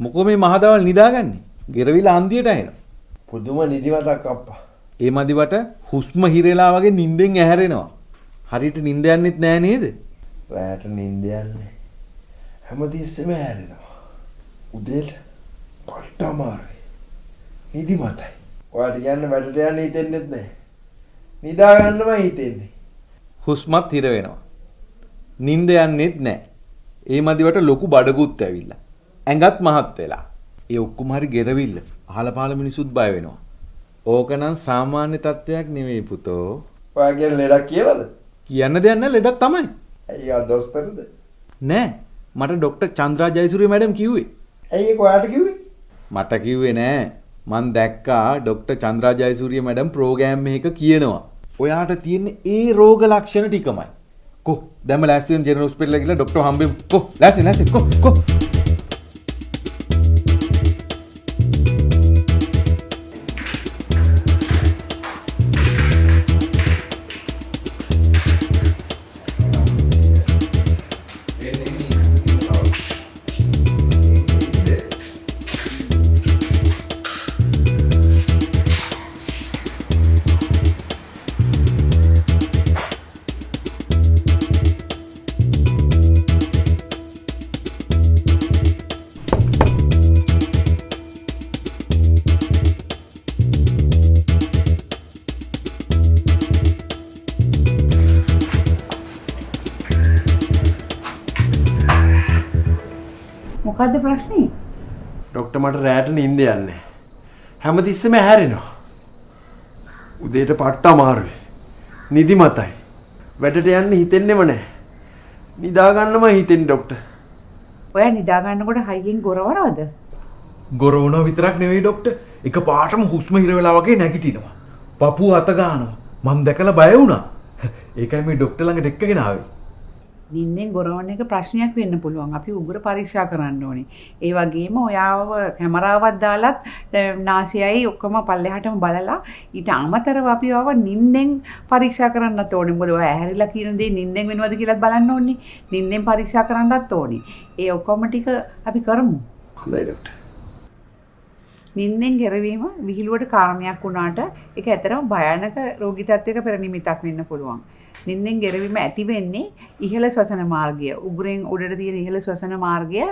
මොකෝ මේ මහදවල් නිදාගන්නේ? ගෙරවිල අන්තියට ඇහෙනවා. පුදුම නිදිමතක් අප්පා. ඒ මදිවට හුස්ම හිරෙලා වගේ නිින්දෙන් ඇහැරෙනවා. හරියට නිින්ද යන්නෙත් නෑ නේද? රැට නිින්ද යන්නේ. හැමතිස්සෙම ඇහැරෙනවා. උදේට පට්ට අමාරුයි. නිදිමතයි. ඔයාට යන්න වැඩට යන්න හිතෙන්නෙත් නෑ. නිදා ගන්නමයි හිතෙන්නේ. හුස්මත් හිර වෙනවා. නිින්ද යන්නෙත් නෑ. ඒ මදිවට ලොකු බඩගුත් ඇවිල්ලා. ඇඟත් මහත් වෙලා. ඒ ඔක්කොම හරි ගෙරවිල්ල. අහල පහල මිනිසුත් බය වෙනවා. ඕකනම් සාමාන්‍ය තත්ත්වයක් නෙවෙයි පුතෝ. ඔයා කියන ලෙඩක් කියලාද? කියන්න දෙයක් නෑ ලෙඩක් තමයි. ඇයි ආ දොස්තරද? නෑ. මට ડોક્ટર චන්ද්‍රා ජයසූරිය මැඩම් කිව්වේ. ඇයි ඒක ඔයාට කිව්වේ? මට කිව්වේ නෑ. මං දැක්කා doctor Chandra Jayasuriya madam program එකක කියනවා. ඔයාට තියෙන්නේ ඒ රෝග ලක්ෂණ ටිකමයි. කො දැම්ම ලෑස්ති වෙන ජෙනරල් හොස්පිටල් එක ගිහලා ડોක්ටර් හම්බෙමු. කො ලෑස්ති කො මොකද්ද ප්‍රශ්නේ? ડોක්ටර් මට රැට නිින්ද යන්නේ. හැමතිස්සෙම ඇහැරෙනවා. උදේට පට්ට අමාරුයි. නිදිමතයි. වැඩට යන්න හිතෙන්නෙම නැහැ. නිදා ගන්නමයි හිතෙන්නේ ડોක්ටර්. ඔයා නිදා ගන්නකොට හයියෙන් ගොරවනවද? ගොරවනවා විතරක් නෙවෙයි ડોක්ටර්. එක පාටම හුස්ම හිර වෙලා වගේ නැගිටිනවා. පපුව අත ගන්නවා. මං දැකලා බය වුණා. ඒකයි මේ ડોක්ටර් ළඟට එක්කගෙන ආවේ. නිින්දෙන් ගොරවන එක ප්‍රශ්නයක් වෙන්න පුළුවන්. අපි උගුර පරීක්ෂා කරන්න ඕනේ. ඒ වගේම ඔයාව කැමරාවක් දාලත් නාසයයි ඔක්කොම පල්ලෙහාටම බලලා ඊට අමතරව අපි ඔයාව නිින්දෙන් පරීක්ෂා කරන්නත් ඕනේ. මොකද ඔයා ඇහැරිලා කියන දේ නිින්දෙන් වෙනවද කියලාත් බලන්න ඕනේ. නිින්දෙන් පරීක්ෂා කරන්නත් ඕනේ. ඒ ඔක්කොම ටික අපි කරමු. හොඳයි ડોක්ටර්. නිින්දෙන් ගෙරවීම විහිළුවට කාරණයක් වුණාට ඒක ඇත්තටම භයානක රෝගී තත්ත්වයක පෙරනිමිත්තක් වෙන්න පුළුවන්. නිින්දෙන් ගෙරවීම ඇති වෙන්නේ ඉහළ ශ්වසන මාර්ගය. උගුරෙන් උඩට තියෙන ඉහළ ශ්වසන මාර්ගය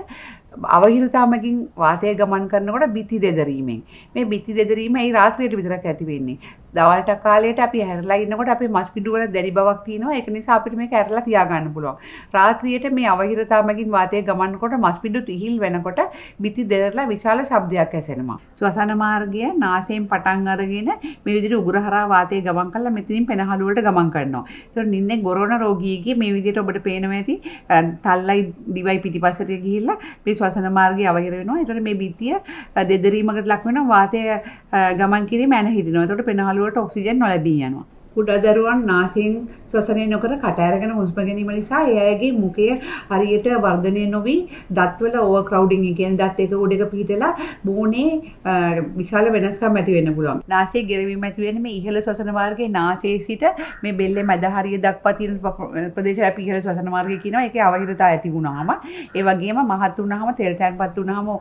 අවහිරතාවකින් වාතය ගමන් කරනකොට බිත්ති දෙදරීමෙන්. මේ බිත්ති දෙදරීම ඒ රාත්‍රියට විතරක් ඇති වෙන්නේ. දවල්ට කාලයට අපි හැරලා ඉන්නකොට අපේ මස් පිඩු වල දැඩි බවක් තියෙනවා. ඒක නිසා අපිට මේක ඇරලා තියා ගන්න පුළුවන්. රාත්‍රියට මේ අවහිරතාවකින් වාතය ගමන්කොට මස් පිඩු තිහිල් වෙනකොට බිත්ති දෙදරලා විශාල ශබ්දයක් ඇසෙනවා. ශ්වසන මාර්ගය නාසයෙන් පටන් අරගෙන මේ විදිහට උගුර හරහා වාතය ගමන් කරලා මෙතනින් පෙනහළු වලට ගමන් කරනවා. ඒතකොට නිින්දෙන් ගොරවන රෝගියෙක්ගේ මේ විදිහට ඔබට පේනවා ඇති තල්ලයි දිවයි පිටිපස්සට ගිහිල්ලා මේ ශ්වසන මාර්ගය අවහිර වෙනවා. ඒතකොට මේ බිත්තිය දෙදරීමකට ලක් වෙනවා. වාතය ගමන් කිරීම ඇන හිටිනවා. ඒතකොට පෙනහළු වලට ඔක්සිජන් නොලැබී යනවා. කුඩා දරුවන් නාසයෙන් ශ්වසනය නොකර කට අරගෙන හුස්ම ගැනීම නිසා එයාගේ මුඛය හරියට වර්ධනය නොවි දත්වල ඕවර් ක්‍රවුඩින් කියන්නේ දත් එක උඩ එක පිහිටලා බෝනේ විශාල වෙනස්කම් ඇති වෙන්න පුළුවන්. නාසයේ ගෙරවීම ඇති වෙන්නේ මේ ඉහළ ශ්වසන මාර්ගයේ නාසයේ සිට මේ බෙල්ලේ මැද හරිය දක්වා තියෙන ප්‍රදේශය අපි ඉහළ ශ්වසන මාර්ගය කියනවා. ඒකේ අවහිරතාව ඇති වුණාම ඒ වගේම මහත් වුණාම තෙල් තැන්පත් වුණාම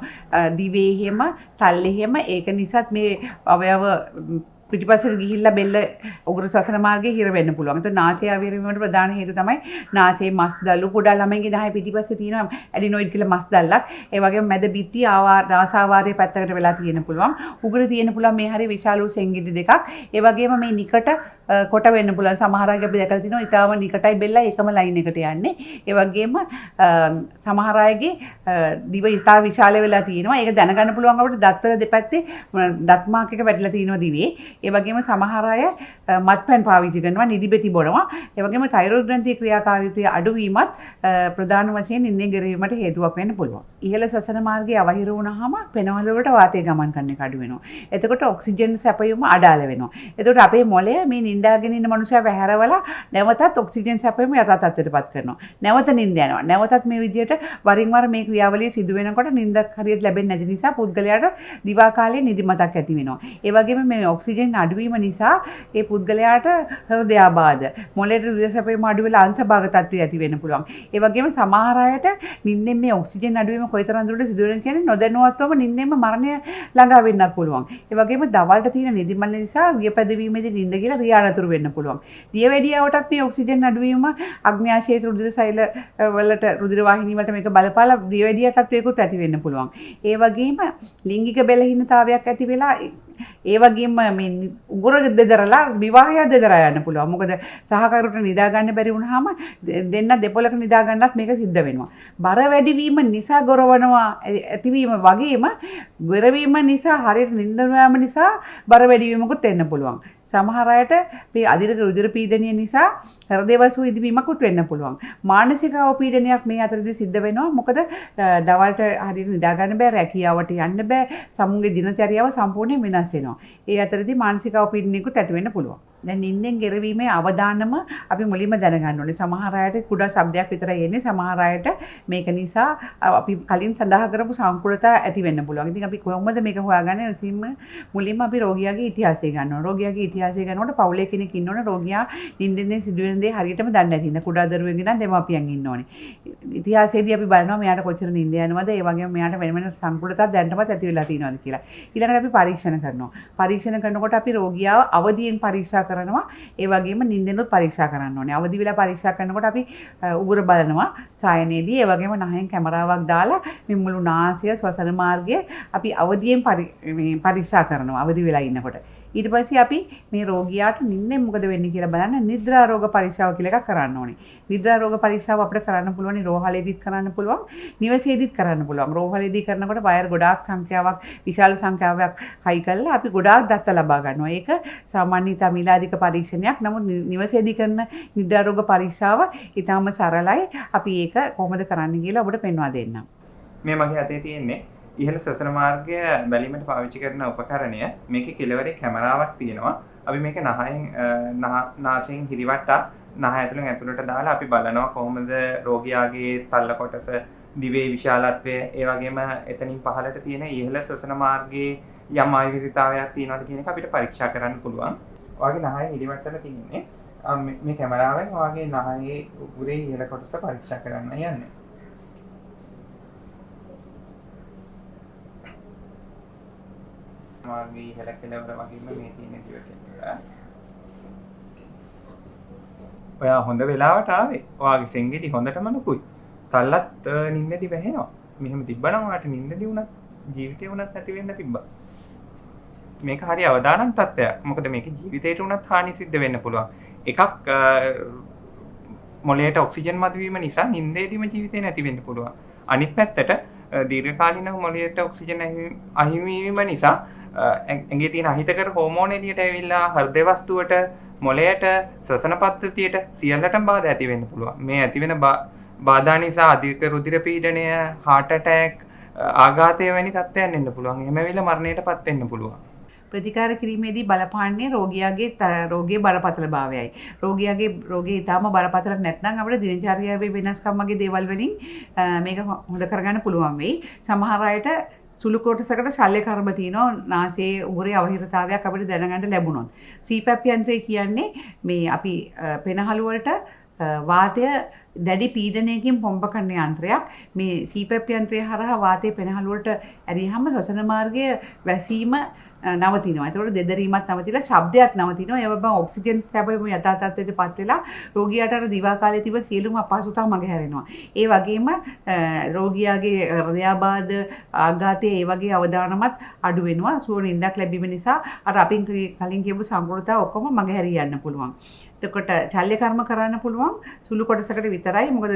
දිවේ හැම තල්ලේ හැම ඒක නිසාත් මේ අවයව පිටිපස්සට ගිහිල්ලා බෙල්ල උගුර ශ්වසන මාර්ගයේ හිර වෙන්න පුළුවන්. ඒත් නාසය අවහිරවීමට ප්‍රධාන හේතුව තමයි නාසයේ මස් දළු කුඩා ළමයින්ගේ දහය පිටිපස්සේ තියෙන ඇඩිනොයිඩ් කියලා මස් දැල්ලක්. ඒ වගේම මැද බිත්ති නාසාවාරයේ පැත්තකට වෙලා තියෙන්න පුළුවන්. උගුර තියෙන්න පුළුවන් මේ හරිය විශාල වූ සෙන්ගිඩි දෙකක්. ඒ වගේම මේ නිකට කොට වෙන්න පුළුවන්. සමහර අය අපි දැකලා තිනවා ඊටාම නිකටයි බෙල්ලයි එකම ලයින් එකට යන්නේ. ඒ වගේම සමහර අයගේ දිව ඊටා විශාල වෙලා තියෙනවා. ඒක දැනගන්න පුළුවන් අපිට දත්වල දෙපැත්තේ දත් මාක් එක වැටිලා තියෙනවා දිවේ. ඒ වගේම සමහර අය මත්පැන් පාවිච්චි කරනවා, නිදිබෙති බොනවා. ඒ වගේම තයිරොයිඩ් ග්‍රන්ථියේ ක්‍රියාකාරීත්වය අඩුවීමත් ප්‍රධාන වශයෙන් නිින්දෙන් ගෙරවීමට හේතුවක් වෙන්න පුළුවන්. ඉහළ ශ්වසන මාර්ගයේ අවහිර වුණාම පෙනවල වලට වාතය ගමන් කරන එක අඩු වෙනවා. එතකොට ඔක්සිජන් සැපයීම අඩාල වෙනවා. එතකොට අපේ මොළය මේ නින්දාගෙන ඉන්න මනුස්සයා වැහැරවලා නැවතත් ඔක්සිජන් සැපයීම යථා තත්ත්වයටපත් කරනවා. නැවත නිින්ද යනවා. නැවතත් මේ විදිහට වරින් වර මේ ක්‍රියාවලිය සිදු වෙනකොට නිින්දක් හරියට ලැබෙන්නේ නැති නිසා පුද්ගලයාට දිවා කාලයේ නිදිමතක් ඇති වෙනවා. ඒ වගේම මේ ඔක්සිජන් අඩුවීම නිසා ඒ පුද්ගලයාට හෘදයාබාධ, මොළයට රුධිර සැපයීම අඩු වෙලා අංශභාග තත්ත්වය ඇති වෙන්න පුළුවන්. ඒ වගේම සමහර අයට නිින්දෙන් මේ ඔක්සිජන් අඩුවීම කොයිතරම් දුරට සිදු වෙනවද කියන්නේ නොදැනුවත්වම නිින්දෙන්ම මරණය ළඟා වෙන්නත් පුළුවන්. ඒ වගේම දවල්ට තියෙන නිදිමත නිසා රිය පැදවීමේදී නිින්ද කියලා රියා නතුරු වෙන්න පුළුවන්. දියවැඩියාවටත් මේ ඔක්සිජන් අඩුවීම අග්න්‍යාශයේ රුධිර සෛල වලට රුධිර ዋහිනී වලට මේක බලපාලා දියවැඩියා තත්ත්වයකුත් ඇති වෙන්න පුළුවන්. ඒ වගේම ලිංගික බැලහීනතාවයක් ඇති වෙලා ඒ වගේම මේ උගුර දෙදරලා විවාහය දෙදරා යන්න පුළුවන්. මොකද සහකරුට නිදා ගන්න බැරි වුණාම දෙන්න දෙපොලක නිදා ගන්නත් මේක සිද්ධ වෙනවා. බර වැඩිවීම නිසා ගොරවනවා ඇතිවීම වගේම ගොරවීම නිසා හරියට නිින්ද නොයාම නිසා බර වැඩිවීමකුත් එන්න පුළුවන්. සමහර අයට මේ අධික රුධිර පීඩනය නිසා හෘදේවසු ඉදිවීමකුත් වෙන්න පුළුවන්. මානසික අවපීඩනයක් මේ අතරදී සිද්ධ වෙනවා. මොකද දවල්ට හරියට නිදා ගන්න බෑ, රැකියාවට යන්න බෑ, සමුන්ගේ දිනචරියාව සම්පූර්ණයෙන් වෙනස් වෙනවා. ඒ අතරදී මානසික අවපීඩනයකුත් ඇති වෙන්න පුළුවන්. දැන් නිින්දෙන් ගෙරවීමේ අවදානම අපි මුලින්ම දැනගන්න ඕනේ. සමහර අයට කුඩා શબ્දයක් විතරයි එන්නේ. සමහර අයට මේක නිසා අපි කලින් සඳහන් කරපු සංකූලතා ඇති වෙන්න පුළුවන්. ඉතින් අපි කොහොමද මේක හොයාගන්නේ? මුලින්ම අපි රෝගියාගේ ඉතිහාසය ගන්නවා. රෝගියාගේ ඉතිහාසය ගන්නකොට පවුලේ කෙනෙක් ඉන්නෝනේ රෝගියා නිින්දෙන් සිදුවෙන දේ හරියටම දන්නේ නැති ඉන්න. කුඩා දරුවෙක් නම් දෙමාපියන් ඉන්න ඕනේ. ඉතිහාසයේදී අපි බලනවා මෙයාට කොච්චර නිින්ද යනවද, ඒ වගේම මෙයාට වෙන වෙන සංකූලතා දැනටමත් ඇති වෙලා තියෙනවද කියලා. ඊළඟට අපි පරීක්ෂණ කරනවා. පරීක්ෂණ කරනකොට අපි රෝගියාව අවදියෙන් පරීක්ෂා කරනවා. ඒ වගේම නිින්දෙනුත් පරීක්ෂා කරන්න ඕනේ. අවදි වෙලා පරීක්ෂා කරනකොට අපි උගුර බලනවා සායනයේදී. ඒ වගේම නහයෙන් කැමරාවක් දාලා මේ මුළු නාසය ස්වසන මාර්ගය අපි අවදියෙන් පරීක්ෂා කරනවා අවදි වෙලා ඉන්නකොට. ඊට පස්සේ අපි මේ රෝගියාට නිින්දෙන් මොකද වෙන්නේ කියලා බලන්න නිද්‍රා රෝග පරීක්ෂාව කියලා එකක් කරන්න ඕනේ. නිද්‍රා රෝග පරීක්ෂාව අපිට කරන්න පුළුවන් රෝහලේදීත් කරන්න පුළුවන්, නිවසේදීත් කරන්න පුළුවන්. රෝහලේදී කරනකොට වයර් ගොඩාක් සංඛ්‍යාවක්, විශාල සංඛ්‍යාවක් හයි කරලා අපි ගොඩාක් දත්ත ලබා ගන්නවා. ඒක සාමාන්‍ය තමිලාදික පරීක්ෂණයක්. නමුත් නිවසේදී කරන නිද්‍රා රෝග පරීක්ෂාව ඊටාම සරලයි. අපි ඒක කොහොමද කරන්න කියලා ඔබට පෙන්වා දෙන්නම්. මේ මගේ අතේ තියෙන්නේ ඉහළ ශ්වසන මාර්ගය බැලීමට පාවිච්චි කරන උපකරණය. මේකේ කෙළවරේ කැමරාවක් තියෙනවා. අපි මේක නාසයෙන් හිරිවට්ටා නහය ඇතුළෙන් ඇතුළට දාලා අපි බලනවා කොහොමද රෝගියාගේ තල්ල කොටස, දිවේ විශාලත්වය, ඒ වගේම එතනින් පහළට තියෙන ඉහළ ශ්වසන මාර්ගයේ යම් ආයුධිතාවයක් තියෙනවද කියන එක අපිට පරීක්ෂා කරන්න පුළුවන්. ඔයගේ නහය හිරිවට්ටලා තියෙන්නේ මේ කැමරාවෙන් ඔයගේ නහයේ උගුරේ ඉහළ කොටස පරීක්ෂා කරන්න යන්නේ. මාර්ගයේ ඉහළ කෙළවර වගේම මේ තියෙන දිව කෙළවර. ඔයා හොඳ වෙලාවට ආවේ. ඔයාගේ සෙන්ගෙඩි හොඳටම ලොකුයි. තල්ලත් නිින්දදී වැහෙනවා. මෙහෙම තිබ්බනම් ඔයාට නිින්දදී වුණත් ජීවිතේ වුණත් නැති වෙන්න තිබ්බා. මේක හරි අවදානම් තත්ත්වයක්. මොකද මේක ජීවිතේට වුණත් හානි සිද්ධ වෙන්න පුළුවන්. එකක් මොළයට ඔක්සිජන් මදවීම නිසා නිින්දේදීම ජීවිතේ නැති වෙන්න පුළුවන්. අනිත් පැත්තට දීර්ඝකාලීනව මොළයට ඔක්සිජන් අහිමි වීම නිසා ඇඟේ තියෙන අහිතකර හෝමෝන එළියට ඇවිල්ලා හෘද වස්තුවට, මොළයට, ශ්වසන පද්ධතියට සියල්ලටම බාධා ඇති වෙන්න පුළුවන්. මේ ඇති වෙන බාධා නිසා අධික රුධිර පීඩනය, heart attack, ආඝාතය වැනි තත්ත්වයන් එන්න පුළුවන්. එහෙම වෙලා මරණයටපත් වෙන්න පුළුවන්. ප්‍රතිකාර කිරීමේදී බලපාන්නේ රෝගයේ බරපතලභාවයයි. රෝගයේ ඊටාම බරපතල නැත්නම් අපිට දිනචර්යාවේ වෙනස්කම් වගේ දේවල් වලින් මේක හොඳ කරගන්න පුළුවන් වෙයි. සමහර අයට සුළු කොටසකට ශල්‍ය කර්ම තියෙනවා. නාසයේ උගුරේ අවහිරතාවයක් අපිට දැනගන්න ලැබුණොත්. CPAP යන්ත්‍රය කියන්නේ මේ අපි පෙනහළු වලට වාතය දැඩි පීඩනයකින් පොම්ප කරන යන්ත්‍රයක්. මේ CPAP යන්ත්‍රය හරහා වාතය පෙනහළු වලට ඇරියහම ශ්වසන මාර්ගයේ වැසීම නවතිනවා. ඒතකොට දෙදරීමත් නවතිලා ශබ්දයක් නවතිනවා. ඒ වගේම ඔක්සිජන් සැපයීම යථා තත්ත්වයටපත් වෙලා රෝගියාට අර දිවා කාලේ තිබෙන සියලුම අපහසුතාව මගහැරෙනවා. ඒ වගේම රෝගියාගේ හෘදයාබාධ, ආඝාතය ඒ වගේ අවදානමත් අඩු වෙනවා. සුව නිින්දක් ලැබීම නිසා අර අපින් කලින් කියපු සංකෘතතාව ඔක්කොම මගහැරී යන්න පුළුවන්. එතකොට ශල්‍ය කර්ම කරන්න පුළුවන් සුළු කොටසකට විතරයි. මොකද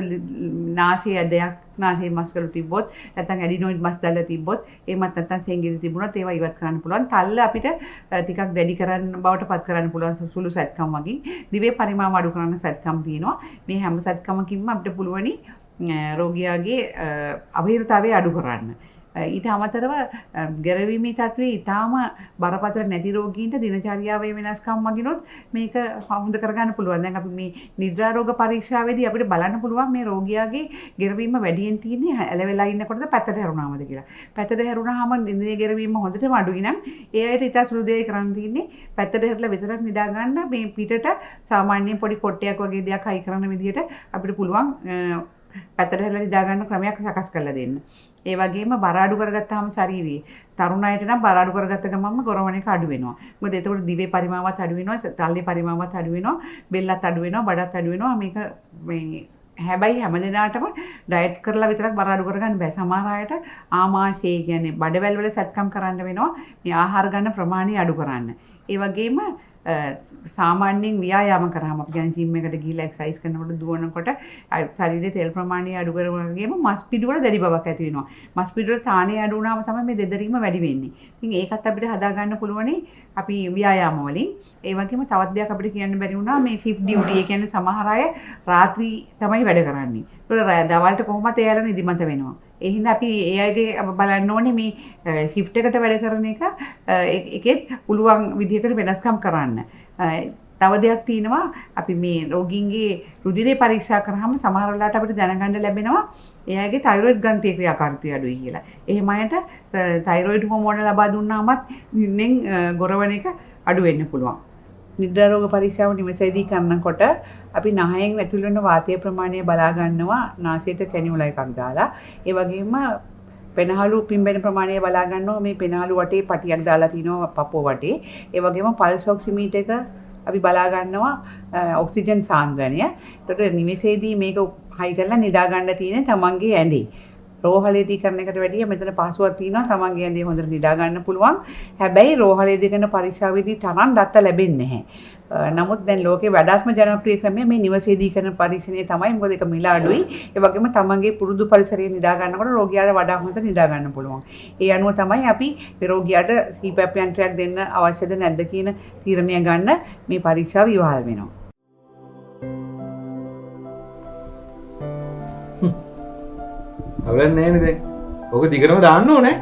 නාසයේ ඇදයක්, නාසයේ මස්කලු තිබ්බොත්, නැත්නම් ඇඩිනොයිඩ් මස් දැල්ලා තිබ්බොත්, එහෙමත් නැත්නම් සෙන්ගිරි තිබුණොත් ඒවා ඉවත් කරන්න පුළුවන්. තල්ල අපිට ටිකක් දැඩි කරන්න බවට පත් කරන්න පුළුවන් සුළු සැත්කම් වගේ. දිවේ පරිමාව අඩු කරන්න සැත්කම් තියෙනවා. මේ හැම සැත්කමකින්ම අපිට පුළුවනි රෝගියාගේ අවහිරතාවය අඩු කරන්න. ඊට අමතරව ගෙරවීමේ තත්ත්වයේ ඊටාම බරපතල නැති රෝගීන්ට දිනචර්යාවේ වෙනස්කම් මගිනුත් මේක හොඳ කරගන්න පුළුවන්. දැන් අපි මේ නිද්‍රා රෝග පරීක්ෂාවේදී අපිට බලන්න පුළුවන් මේ රෝගියාගේ ගෙරවීම වැඩියෙන් තියෙන්නේ ඇලවෙලා ඉන්නකොටද පැත්තට හැරුණාමද කියලා. පැත්තට හැරුණාම නිදේ ගෙරවීම හොඳටම අඩුයි නම් ඒ අයට ඉතා සුළු දෙයක් කරන්න තියෙන්නේ පැත්තට හැරලා විතරක් නිදා ගන්න මේ පිටට සාමාන්‍යයෙන් පොඩි කොට්ටයක් වගේ දෙයක් හයි කරන විදිහට අපිට පුළුවන් පැත්තට හැරලා නිදා ගන්න ක්‍රමයක් සකස් කරලා දෙන්න. ඒ වගේම බර අඩු කරගත්තාම ශරීරයේ තරුණ අයට නම් බර අඩු කරගත්ත ගමන්ම ගොරවන එක අඩු වෙනවා. මොකද එතකොට දිවේ පරිමාවත් අඩු වෙනවා, තල්ලේ පරිමාවත් අඩු වෙනවා, බෙල්ලත් අඩු වෙනවා, බඩත් අඩු වෙනවා. මේක මේ හැබැයි හැමදෙනාටම ඩයට් කරලා විතරක් බර අඩු කරගන්න බෑ. සමහර අයට ආමාශය කියන්නේ බඩවැල් වල සැත්කම් කරන්න වෙනවා. මේ ආහාර ගන්න ප්‍රමාණය අඩු කරන්න. ඒ වගේම සාමාන්‍යයෙන් ව්‍යායාම කරාම අපි කියන්නේ ජිම් එකට ගිහිල්ලා එක්සර්සයිස් කරනකොට දුවනකොට ශරීරයේ තෙල් ප්‍රමාණය අඩු කරගන්නගේම මස් පිඩු වල දැඩි බවක් ඇති වෙනවා. මස් පිඩු වල තාණය අඩු වුණාම තමයි මේ දෙදරීම වැඩි වෙන්නේ. ඉතින් ඒකත් අපිට හදා ගන්න පුළුවනි අපි ව්‍යායාම වලින්. ඒ වගේම තවත් දෙයක් අපිට කියන්න බැරි වුණා මේ shift duty. ඒ කියන්නේ සමහර අය රාත්‍රී තමයි වැඩ කරන්නේ. ඒතකොට දවල්ට කොහොමද ඒ අය නිදිමත වෙනවා. ඒ හින්දා අපි ඒ අයගේ බලන්න ඕනේ මේ shift එකට වැඩ කරන එක එකෙත් පුළුවන් විදිහකට වෙනස්කම් කරන්න. තව දෙයක් තියෙනවා අපි මේ රෝගීන්ගේ රුධිරේ පරීක්ෂා කරාම සමහර වෙලාවට අපිට දැනගන්න ලැබෙනවා එයාගේ තයිරොයිඩ් ග්‍රන්ථියේ ක්‍රියාකාරීත්වය අඩුයි කියලා. එහෙම අයට තයිරොයිඩ් හෝමෝන ලබා දුන්නාමත් නිින්නෙන් ගොරවන එක අඩු වෙන්න පුළුවන්. නිද්‍රා රෝග පරීක්ෂාව නිවසේදී කරනකොට අපි නහයෙන් ඇතුල් වෙන වාතයේ ප්‍රමාණය බලා ගන්නවා නාසයට කැනියුලා එකක් දාලා. ඒ වගේම පෙනහළු පිම්බෙන ප්‍රමාණය බලා ගන්නවා මේ පෙනහළු වටේ පටියක් දාලා තිනවා පපුව වටේ. ඒ වගේම පල්ස් ඔක්සිමීටර් එක අපි බලා ගන්නවා ඔක්සිජන් සාන්ද්‍රණය. එතකොට නිවසේදී මේක හයි කරලා නිදා ගන්න තියෙන තමන්ගේ ඇඳේ. රෝහලේදී කරන එකට වැඩිය මෙතන පහසුවක් තියෙනවා තමන්ගේ ඇඳේ හොඳට නිදා ගන්න පුළුවන්. හැබැයි රෝහලේදී කරන පරීක්ෂාවේදී තරම් දත්ත ලැබෙන්නේ නැහැ. නමුත් දැන් ලෝකේ වඩාත්ම ජනප්‍රිය ක්‍රමය මේ නිවසේදී කරන පරීක්ෂණය තමයි. මොකද ඒක මිල අඩුයි. ඒ වගේම තමන්ගේ පුරුදු පරිසරයේ නිදා ගන්නකොට රෝගියාට වඩා හොඳට නිදා ගන්න පුළුවන්. ඒ අනුව තමයි අපි රෝගියාට CPAP යන්ත්‍රයක් දෙන්න අවශ්‍යද නැද්ද කියන තීරණය ගන්න මේ පරීක්ෂාව ඉවහල් වෙනවා. අවුලක් නැහැ නේද? ඔක දිගටම දාන්න ඕනේ.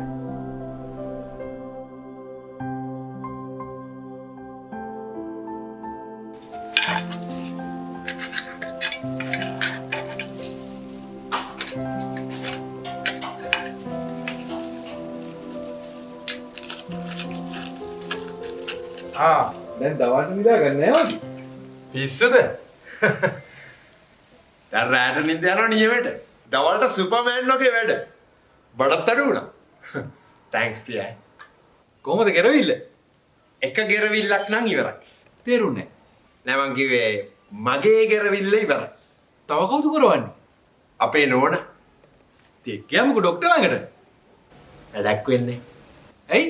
දැන් දවල්ට නිදා ගන්න නෑ වගේ. පිස්සුද? දැන් රැට නිද යනවා නියමෙට. දවල්ට සුපර්මෑන් වගේ වැඩ. බඩත් අඩු වුණා. තෑන්ක්ස් ප්‍රියයි. කොහමද ගෙරවිල්ල? එක ගෙරවිල්ලක් නම් ඉවරයි. තේරුන්නේ නෑ මං කිව්වේ මගේ ගෙරවිල්ල ඉවරයි. තව කවුද කරවන්නේ? අපේ නෝනා. ඉතින් ගියාමුකෝ ડોක්ටර් ළඟට. වැඩක් වෙන්නේ. ඇයි?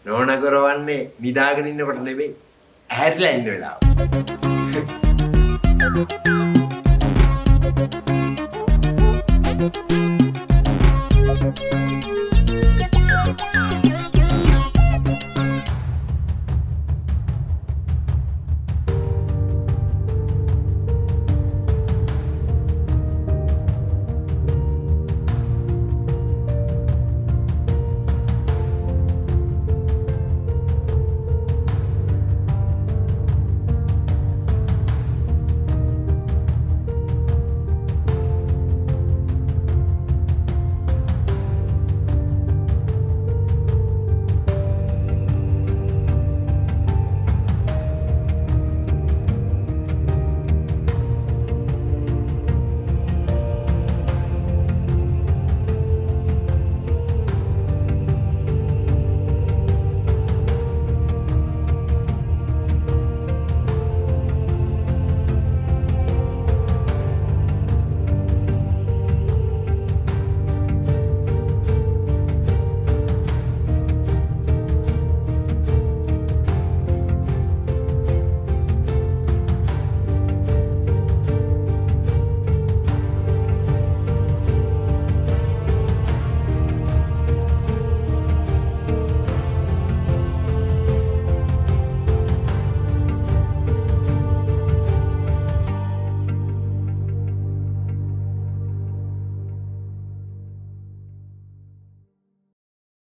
නෝනා කරවන්නේ නිදාගෙන ඉන්නකොට නෙවෙයි. ඇහැරිලා ඉන්න වෙලාව.